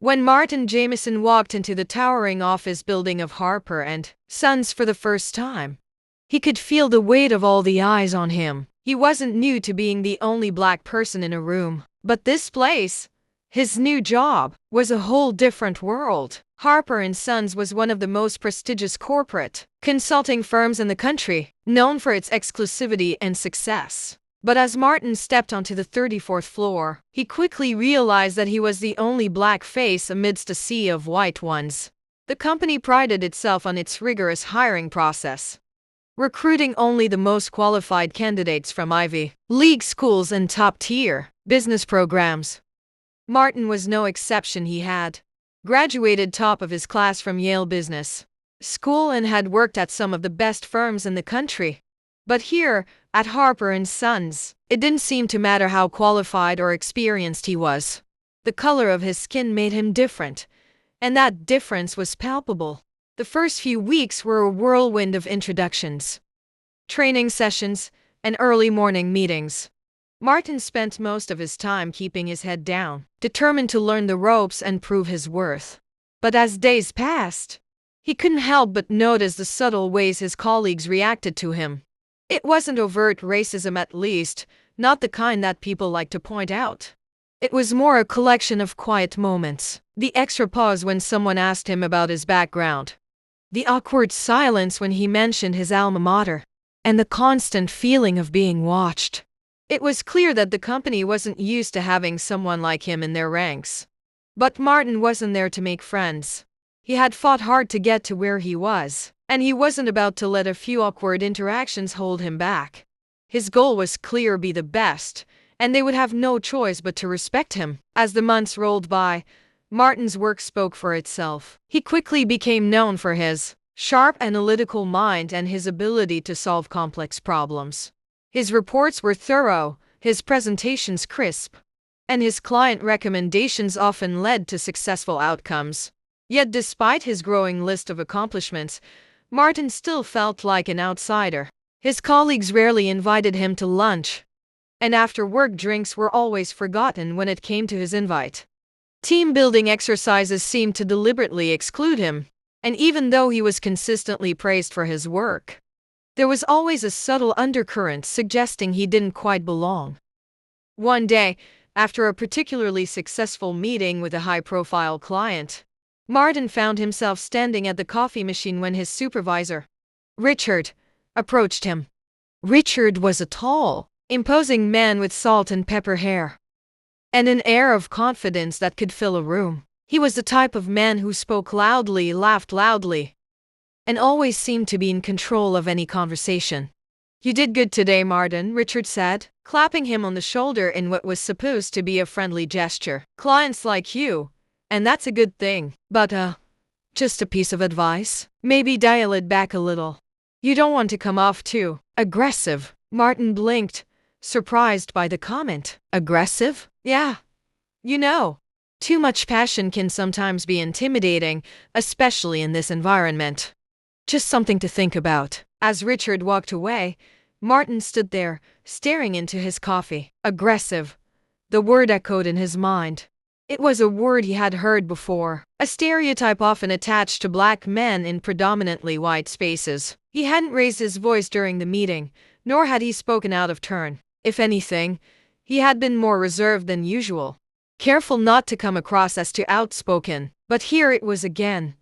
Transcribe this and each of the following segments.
When Martin Jameson walked into the towering office building of Harper and Sons for the first time, he could feel the weight of all the eyes on him. He wasn't new to being the only black person in a room, but this place, his new job, was a whole different world. Harper and Sons was one of the most prestigious corporate consulting firms in the country, known for its exclusivity and success. But as Martin stepped onto the 34th floor, he quickly realized that he was the only black face amidst a sea of white ones. The company prided itself on its rigorous hiring process, recruiting only the most qualified candidates from Ivy League schools and top-tier business programs. Martin was no exception. He had graduated top of his class from Yale Business School and had worked at some of the best firms in the country. But here, at Harper and Sons, it didn't seem to matter how qualified or experienced he was. The color of his skin made him different, and that difference was palpable. The first few weeks were a whirlwind of introductions, training sessions, and early morning meetings. Martin spent most of his time keeping his head down, determined to learn the ropes and prove his worth. But as days passed, he couldn't help but notice the subtle ways his colleagues reacted to him. It wasn't overt racism, at least, not the kind that people like to point out. It was more a collection of quiet moments. The extra pause when someone asked him about his background, the awkward silence when he mentioned his alma mater, and the constant feeling of being watched. It was clear that the company wasn't used to having someone like him in their ranks. But Martin wasn't there to make friends. He had fought hard to get to where he was, and he wasn't about to let a few awkward interactions hold him back. His goal was clear: be the best, and they would have no choice but to respect him. As the months rolled by, Martin's work spoke for itself. He quickly became known for his sharp analytical mind and his ability to solve complex problems. His reports were thorough, his presentations crisp, and his client recommendations often led to successful outcomes. Yet despite his growing list of accomplishments, Martin still felt like an outsider. His colleagues rarely invited him to lunch, and after-work drinks were always forgotten when it came to his invite. Team-building exercises seemed to deliberately exclude him, and even though he was consistently praised for his work, there was always a subtle undercurrent suggesting he didn't quite belong. One day, after a particularly successful meeting with a high-profile client, Martin found himself standing at the coffee machine when his supervisor, Richard, approached him. Richard was a tall, imposing man with salt and pepper hair, and an air of confidence that could fill a room. He was the type of man who spoke loudly, laughed loudly, and always seemed to be in control of any conversation. "You did good today, Martin," Richard said, clapping him on the shoulder in what was supposed to be a friendly gesture. "Clients like you, and that's a good thing. But, just a piece of advice. Maybe dial it back a little. You don't want to come off too aggressive." Martin blinked, surprised by the comment. Aggressive? Yeah. You know, too much passion can sometimes be intimidating, especially in this environment. Just something to think about. As Richard walked away, Martin stood there, staring into his coffee. Aggressive. The word echoed in his mind. It was a word he had heard before, a stereotype often attached to black men in predominantly white spaces. He hadn't raised his voice during the meeting, nor had he spoken out of turn. If anything, he had been more reserved than usual, careful not to come across as too outspoken. But here it was again,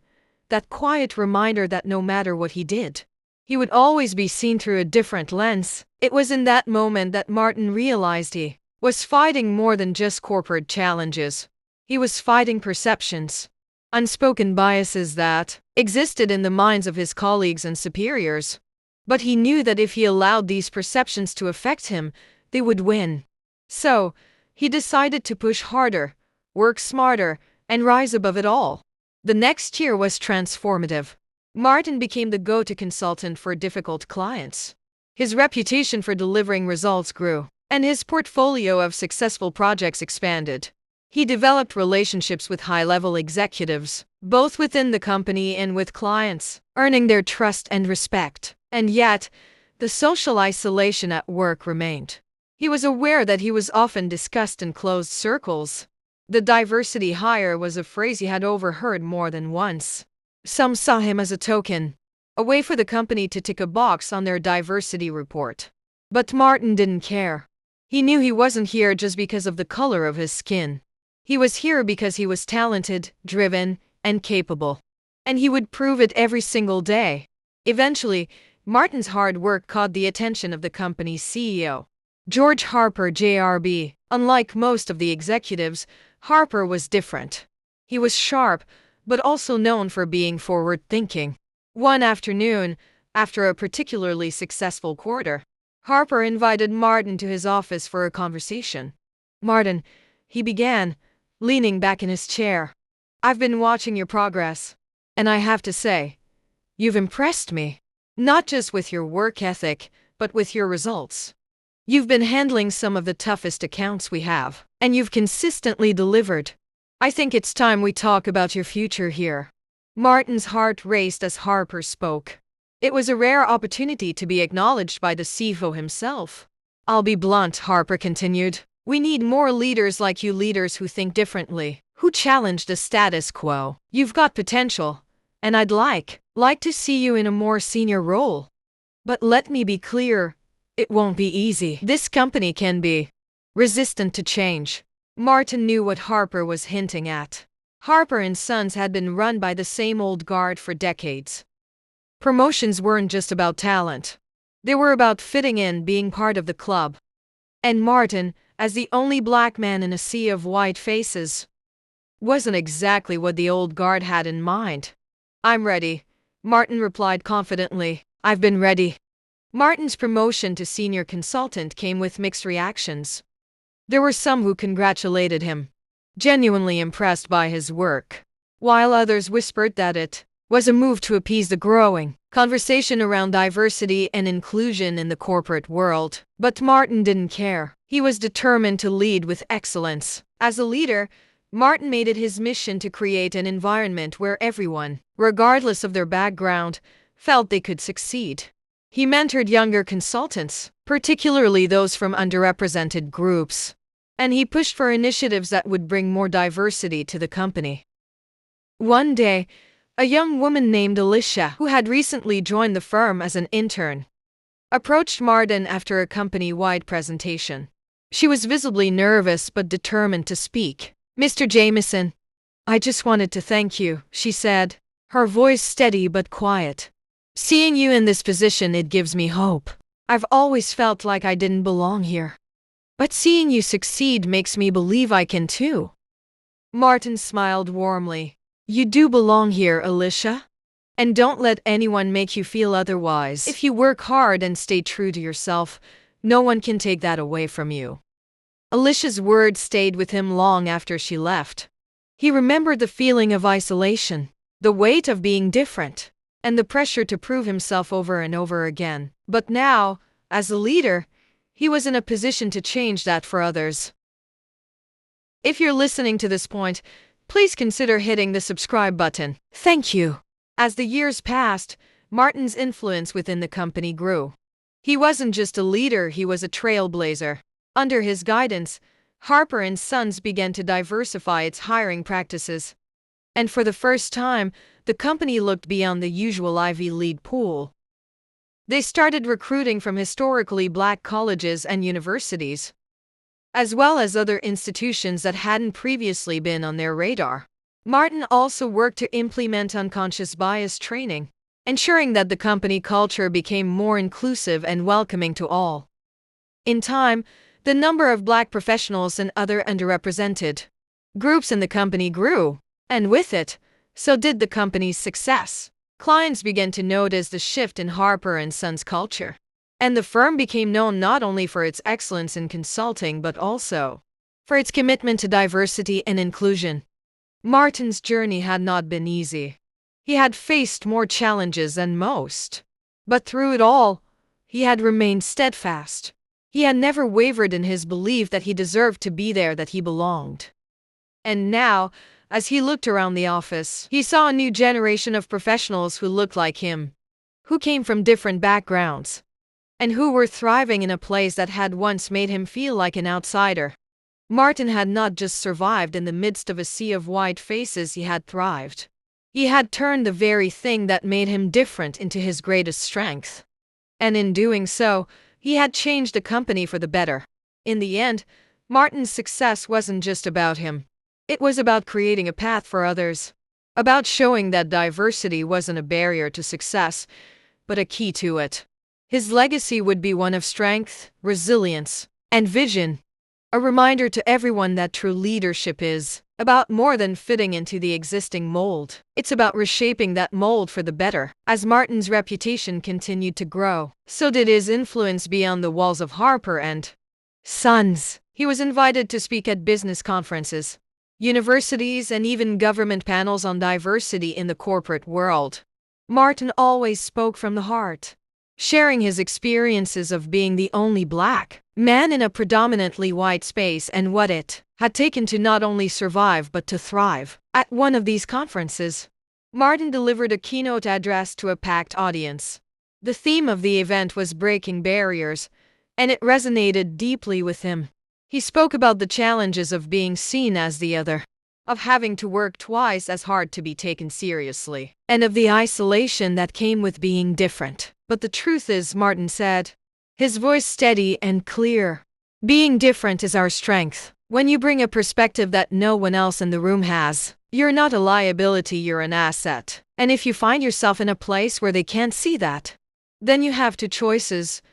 that quiet reminder that no matter what he did, he would always be seen through a different lens. It was in that moment that Martin realized he was fighting more than just corporate challenges. He was fighting perceptions, unspoken biases that existed in the minds of his colleagues and superiors. But he knew that if he allowed these perceptions to affect him, they would win. So, he decided to push harder, work smarter, and rise above it all. The next year was transformative. Martin became the go-to consultant for difficult clients. His reputation for delivering results grew, and his portfolio of successful projects expanded. He developed relationships with high-level executives, both within the company and with clients, earning their trust and respect. And yet, the social isolation at work remained. He was aware that he was often discussed in closed circles, The diversity hire was a phrase he had overheard more than once. Some saw him as a token, a way for the company to tick a box on their diversity report. But Martin didn't care. He knew he wasn't here just because of the color of his skin. He was here because he was talented, driven, and capable. And he would prove it every single day. Eventually, Martin's hard work caught the attention of the company's CEO, George Harper Jr.B. Unlike most of the executives, Harper was different. He was sharp, but also known for being forward-thinking. One afternoon, after a particularly successful quarter, Harper invited Martin to his office for a conversation. "Martin," he began, leaning back in his chair, "I've been watching your progress, and I have to say, you've impressed me. Not just with your work ethic, but with your results. You've been handling some of the toughest accounts we have, and you've consistently delivered. I think it's time we talk about your future here." Martin's heart raced as Harper spoke. It was a rare opportunity to be acknowledged by the CFO himself. "I'll be blunt," Harper continued. "We need more leaders like you, leaders who think differently, who challenge the status quo. You've got potential, and I'd like to see you in a more senior role. But let me be clear, it won't be easy. This company can be resistant to change." Martin knew what Harper was hinting at. Harper and Sons had been run by the same old guard for decades. Promotions weren't just about talent. They were about fitting in, being part of the club. And Martin, as the only black man in a sea of white faces, wasn't exactly what the old guard had in mind. "I'm ready," Martin replied confidently. "I've been ready." Martin's promotion to senior consultant came with mixed reactions. There were some who congratulated him, genuinely impressed by his work, while others whispered that it was a move to appease the growing conversation around diversity and inclusion in the corporate world. But Martin didn't care. He was determined to lead with excellence. As a leader, Martin made it his mission to create an environment where everyone, regardless of their background, felt they could succeed. He mentored younger consultants, particularly those from underrepresented groups, and he pushed for initiatives that would bring more diversity to the company. One day, a young woman named Alicia, who had recently joined the firm as an intern, approached Martin after a company-wide presentation. She was visibly nervous but determined to speak. "Mr. Jamieson, I just wanted to thank you," she said, her voice steady but quiet. "Seeing you in this position, it gives me hope. I've always felt like I didn't belong here. But seeing you succeed makes me believe I can too." Martin smiled warmly. "You do belong here, Alicia. And don't let anyone make you feel otherwise. If you work hard and stay true to yourself, no one can take that away from you." Alicia's words stayed with him long after she left. He remembered the feeling of isolation, the weight of being different, and the pressure to prove himself over and over again. But now, as a leader, he was in a position to change that for others. If you're listening to this point, please consider hitting the subscribe button. Thank you. As the years passed, Martin's influence within the company grew. He wasn't just a leader, he was a trailblazer. Under his guidance, Harper and Sons began to diversify its hiring practices. And for the first time, the company looked beyond the usual Ivy League pool. They started recruiting from historically black colleges and universities, as well as other institutions that hadn't previously been on their radar. Martin also worked to implement unconscious bias training, ensuring that the company culture became more inclusive and welcoming to all. In time, the number of black professionals and other underrepresented groups in the company grew, and with it, so did the company's success. Clients began to notice the shift in Harper and Sons culture, and the firm became known not only for its excellence in consulting but also for its commitment to diversity and inclusion. Martin's journey had not been easy. He had faced more challenges than most. But through it all, he had remained steadfast. He had never wavered in his belief that he deserved to be there, that he belonged. And now, as he looked around the office, he saw a new generation of professionals who looked like him, who came from different backgrounds, and who were thriving in a place that had once made him feel like an outsider. Martin had not just survived in the midst of a sea of white faces, he had thrived. He had turned the very thing that made him different into his greatest strength. And in doing so, he had changed the company for the better. In the end, Martin's success wasn't just about him. It was about creating a path for others. About showing that diversity wasn't a barrier to success, but a key to it. His legacy would be one of strength, resilience, and vision. A reminder to everyone that true leadership is about more than fitting into the existing mold. It's about reshaping that mold for the better. As Martin's reputation continued to grow, so did his influence beyond the walls of Harper and Sons. He was invited to speak at business conferences, universities, and even government panels on diversity in the corporate world. Martin always spoke from the heart, sharing his experiences of being the only Black man in a predominantly white space and what it had taken to not only survive but to thrive. At one of these conferences, Martin delivered a keynote address to a packed audience. The theme of the event was breaking barriers, and it resonated deeply with him. He spoke about the challenges of being seen as the other, of having to work twice as hard to be taken seriously, and of the isolation that came with being different. But the truth is, Martin said, his voice steady and clear, being different is our strength. When you bring a perspective that no one else in the room has, you're not a liability, you're an asset. And if you find yourself in a place where they can't see that, then you have two choices.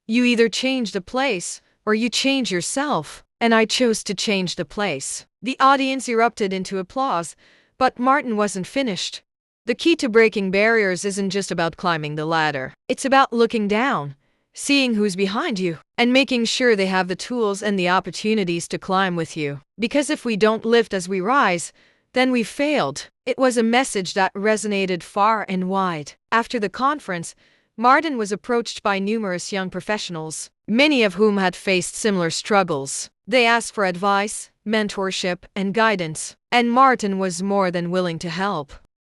You either change the place, or you change yourself. And I chose to change the place. The audience erupted into applause, but Martin wasn't finished. The key to breaking barriers isn't just about climbing the ladder. It's about looking down, seeing who's behind you, and making sure they have the tools and the opportunities to climb with you. Because if we don't lift as we rise, then we failed. It was a message that resonated far and wide. After the conference, Martin was approached by numerous young professionals, many of whom had faced similar struggles. They asked for advice, mentorship, and guidance, and Martin was more than willing to help.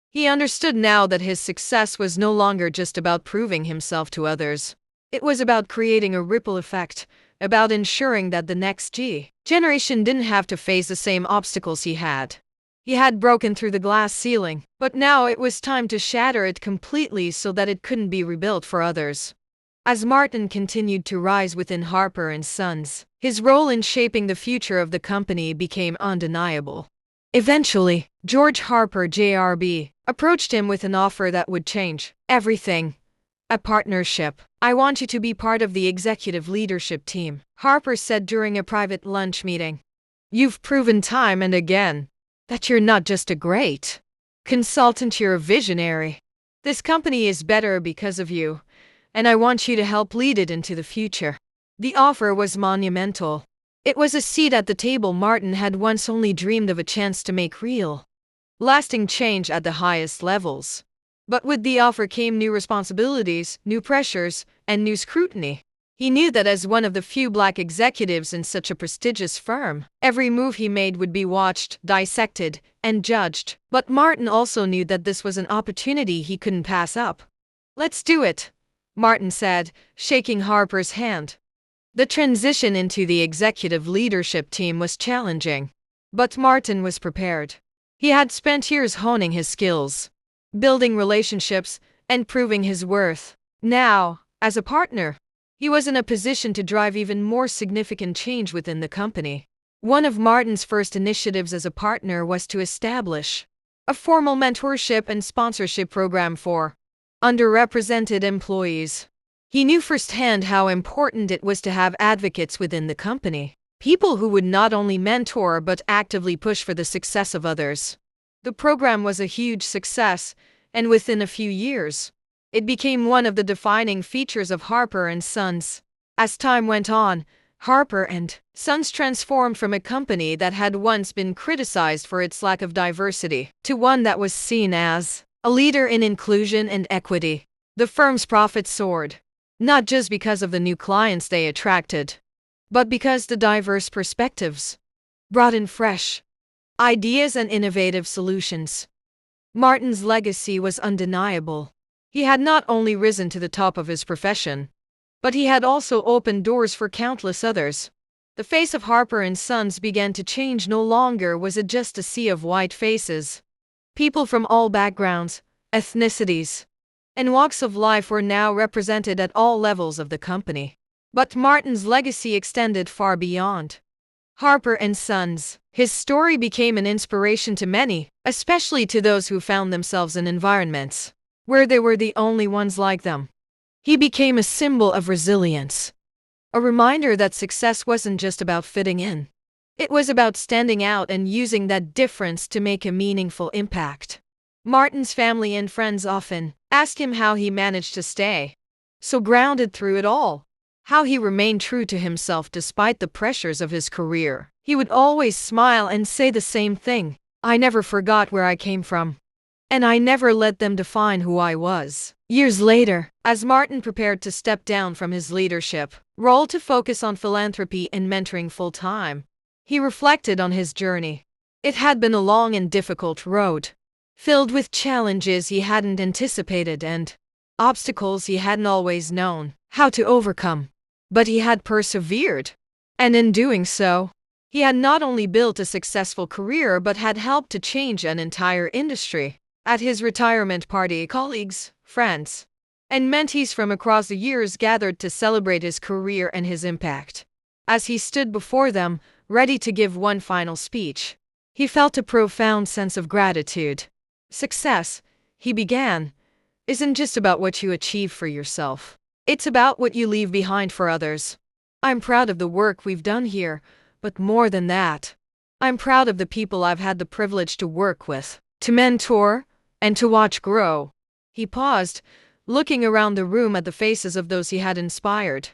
He understood now that his success was no longer just about proving himself to others. It was about creating a ripple effect, about ensuring that the next generation didn't have to face the same obstacles he had. He had broken through the glass ceiling, but now it was time to shatter it completely so that it couldn't be rebuilt for others. As Martin continued to rise within Harper & Sons, his role in shaping the future of the company became undeniable. Eventually, George Harper Jr.B. approached him with an offer that would change everything. A partnership. I want you to be part of the executive leadership team, Harper said during a private lunch meeting. You've proven time and again that you're not just a great consultant, you're a visionary. This company is better because of you, and I want you to help lead it into the future. The offer was monumental. It was a seat at the table Martin had once only dreamed of, a chance to make real, lasting change at the highest levels. But with the offer came new responsibilities, new pressures, and new scrutiny. He knew that as one of the few Black executives in such a prestigious firm, every move he made would be watched, dissected, and judged. But Martin also knew that this was an opportunity he couldn't pass up. Let's do it, Martin said, shaking Harper's hand. The transition into the executive leadership team was challenging, but Martin was prepared. He had spent years honing his skills, building relationships, and proving his worth. Now, as a partner, he was in a position to drive even more significant change within the company. One of Martin's first initiatives as a partner was to establish a formal mentorship and sponsorship program for underrepresented employees. He knew firsthand how important it was to have advocates within the company, people who would not only mentor but actively push for the success of others. The program was a huge success, and within a few years, it became one of the defining features of Harper & Sons. As time went on, Harper & Sons transformed from a company that had once been criticized for its lack of diversity to one that was seen as a leader in inclusion and equity. The firm's profits soared, not just because of the new clients they attracted, but because the diverse perspectives brought in fresh ideas and innovative solutions. Martin's legacy was undeniable. He had not only risen to the top of his profession, but he had also opened doors for countless others. The face of Harper and Sons began to change. No longer was it just a sea of white faces. People from all backgrounds, ethnicities, and walks of life were now represented at all levels of the company. But Martin's legacy extended far beyond Harper and Sons. His story became an inspiration to many, especially to those who found themselves in environments where they were the only ones like them. He became a symbol of resilience, a reminder that success wasn't just about fitting in. It was about standing out and using that difference to make a meaningful impact. Martin's family and friends often asked him how he managed to stay so grounded through it all, how he remained true to himself despite the pressures of his career. He would always smile and say the same thing: "I never forgot where I came from, and I never let them define who I was." Years later, as Martin prepared to step down from his leadership role to focus on philanthropy and mentoring full-time, he reflected on his journey. It had been a long and difficult road, filled with challenges he hadn't anticipated and obstacles he hadn't always known how to overcome. But he had persevered, and in doing so, he had not only built a successful career but had helped to change an entire industry. At his retirement party, colleagues, friends, and mentees from across the years gathered to celebrate his career and his impact. As he stood before them, ready to give one final speech, he felt a profound sense of gratitude. Success, he began, isn't just about what you achieve for yourself. It's about what you leave behind for others. I'm proud of the work we've done here, but more than that, I'm proud of the people I've had the privilege to work with, to mentor, and to watch grow. He paused, looking around the room at the faces of those he had inspired,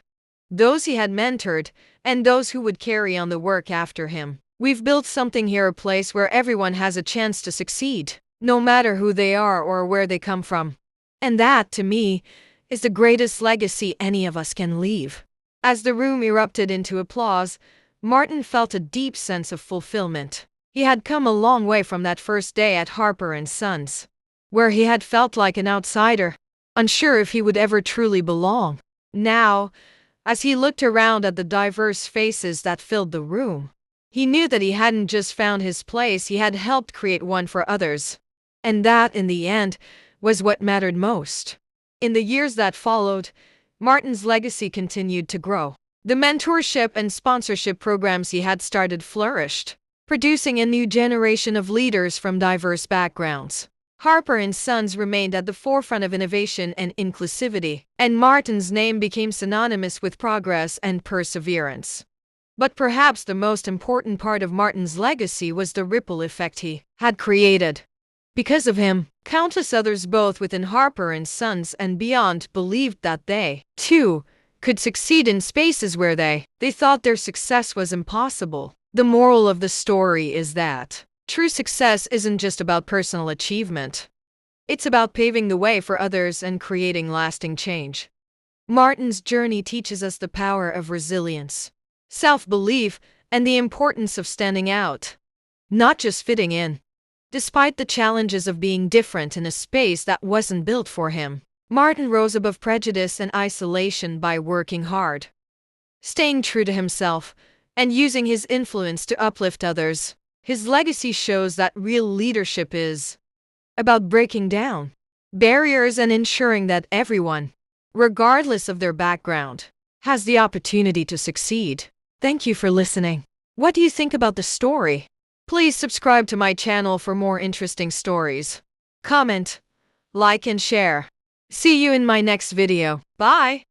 those he had mentored, and those who would carry on the work after him. We've built something here, a place where everyone has a chance to succeed, no matter who they are or where they come from. And that, to me, is the greatest legacy any of us can leave. As the room erupted into applause, Martin felt a deep sense of fulfillment. He had come a long way from that first day at Harper and Sons, where he had felt like an outsider, unsure if he would ever truly belong. Now, as he looked around at the diverse faces that filled the room, he knew that he hadn't just found his place, he had helped create one for others. And that, in the end, was what mattered most. In the years that followed, Martin's legacy continued to grow. The mentorship and sponsorship programs he had started flourished, producing a new generation of leaders from diverse backgrounds. Harper and Sons remained at the forefront of innovation and inclusivity, and Martin's name became synonymous with progress and perseverance. But perhaps the most important part of Martin's legacy was the ripple effect he had created. Because of him, countless others both within Harper and Sons and beyond believed that they, too, could succeed in spaces where they thought their success was impossible. The moral of the story is that true success isn't just about personal achievement. It's about paving the way for others and creating lasting change. Martin's journey teaches us the power of resilience, self-belief, and the importance of standing out, not just fitting in. Despite the challenges of being different in a space that wasn't built for him, Martin rose above prejudice and isolation by working hard, staying true to himself, and using his influence to uplift others. His legacy shows that real leadership is about breaking down barriers and ensuring that everyone, regardless of their background, has the opportunity to succeed. Thank you for listening. What do you think about the story? Please subscribe to my channel for more interesting stories. Comment, like, and share. See you in my next video. Bye!